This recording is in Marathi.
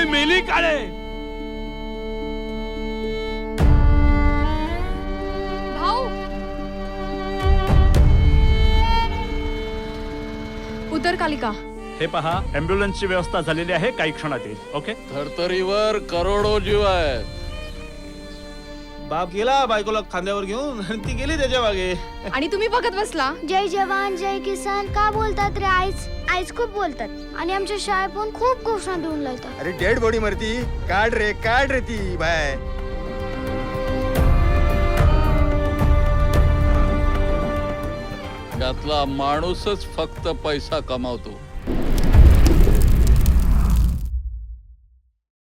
मेली काळे. भाऊ उतर कालिका. हे पहा, अँब्युलन्सची व्यवस्था झालेली आहे, काही क्षणात येईल. ओके. धर्तरीवर करोडो जीव आहेत. बाप गेला बायकोला खांद्यावर घेऊन आणि ती गेली त्याच्या मागे. आणि तुम्ही बघत बसला. जय जवान जय किसान का बोलतात रे आईच. आईच खूप बोलतात आणि आमच्या शाळेत पण खूप घोषणा देऊन लावतात. अरे डेड बॉडी मरती, काढ रे ती बाय. त्यातला माणूसच फक्त पैसा कमावतो.